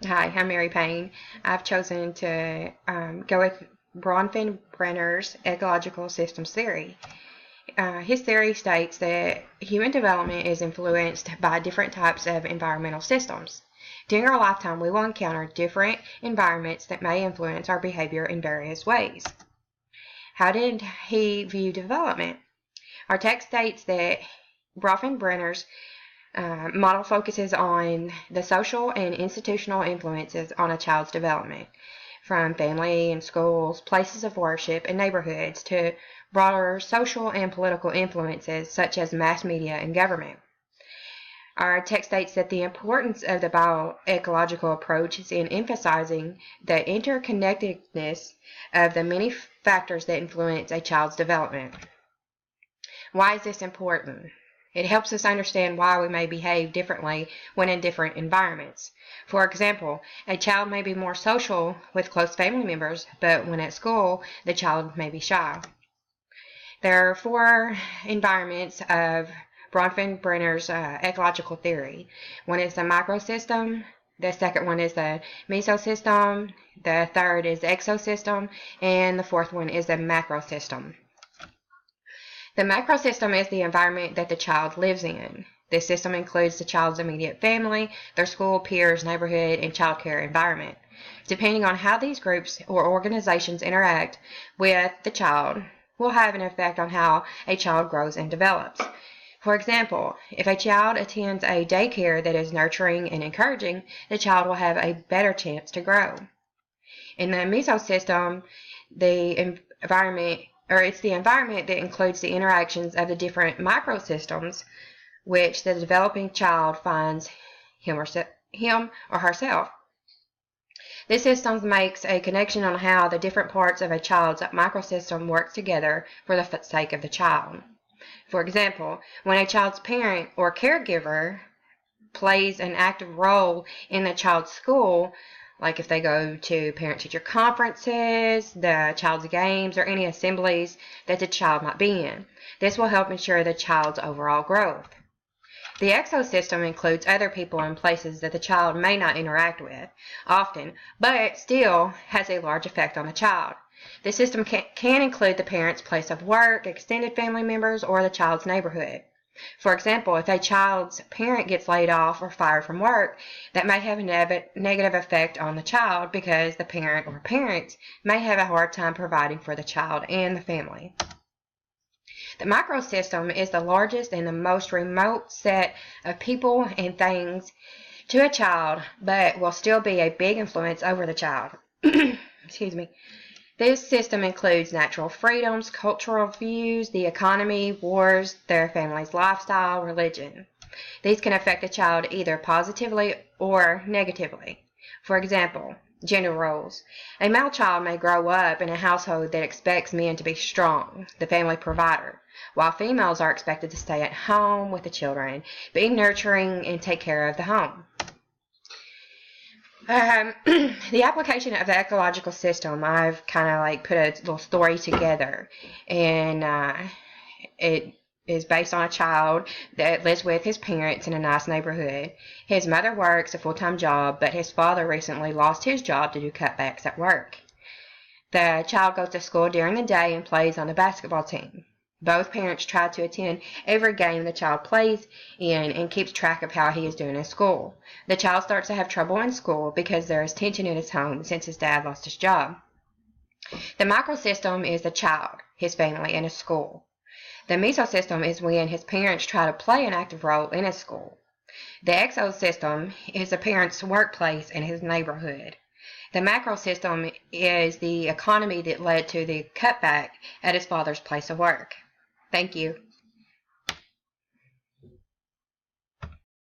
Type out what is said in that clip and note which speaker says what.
Speaker 1: Hi, I'm Mary Payne. I've chosen to go with Bronfenbrenner's ecological systems theory. His theory states that human development is influenced by different types of environmental systems. During our lifetime, we will encounter different environments that may influence our behavior in various ways. How did he view development? Our text states that Bronfenbrenner's model focuses on the social and institutional influences on a child's development, from family and schools, places of worship, and neighborhoods to broader social and political influences such as mass media and government. Our text states that the importance of the bioecological approach is in emphasizing the interconnectedness of the many factors that influence a child's development. Why is this important? It helps us understand why we may behave differently when in different environments. For example, a child may be more social with close family members, but when at school, the child may be shy. There are four environments of Bronfenbrenner's ecological theory. One is the microsystem, the second one is the mesosystem, the third is the exosystem, and the fourth one is the macrosystem. The macrosystem is the environment that the child lives in. This system includes the child's immediate family, their school, peers, neighborhood, and child care environment. Depending on how these groups or organizations interact with the child will have an effect on how a child grows and develops. For example, if a child attends a daycare that is nurturing and encouraging, the child will have a better chance to grow. In the mesosystem, it's the environment that includes the interactions of the different microsystems which the developing child finds him or herself. This system makes a connection on how the different parts of a child's microsystem work together for the sake of the child. For example, when a child's parent or caregiver plays an active role in the child's school, like if they go to parent-teacher conferences, the child's games, or any assemblies that the child might be in. This will help ensure the child's overall growth. The exosystem includes other people and places that the child may not interact with often, but still has a large effect on the child. The system can include the parent's place of work, extended family members, or the child's neighborhood. For example, if a child's parent gets laid off or fired from work, that may have a negative effect on the child because the parent or parents may have a hard time providing for the child and the family. The microsystem is the largest and the most remote set of people and things to a child, but will still be a big influence over the child. Excuse me. This system includes natural freedoms, cultural views, the economy, wars, their family's lifestyle, religion. These can affect a child either positively or negatively. For example, gender roles. A male child may grow up in a household that expects men to be strong, the family provider, while females are expected to stay at home with the children, be nurturing, and take care of the home. The application of the ecological system, I've kind of put a little story together, and it is based on a child that lives with his parents in a nice neighborhood. His mother works a full-time job, but his father recently lost his job to do cutbacks at work. The child goes to school during the day and plays on the basketball team. Both parents try to attend every game the child plays in and keeps track of how he is doing in school. The child starts to have trouble in school because there is tension in his home since his dad lost his job. The microsystem is the child, his family, and his school. The mesosystem is when his parents try to play an active role in his school. The exosystem is the parent's workplace and his neighborhood. The macrosystem is the economy that led to the cutback at his father's place of work. Thank you.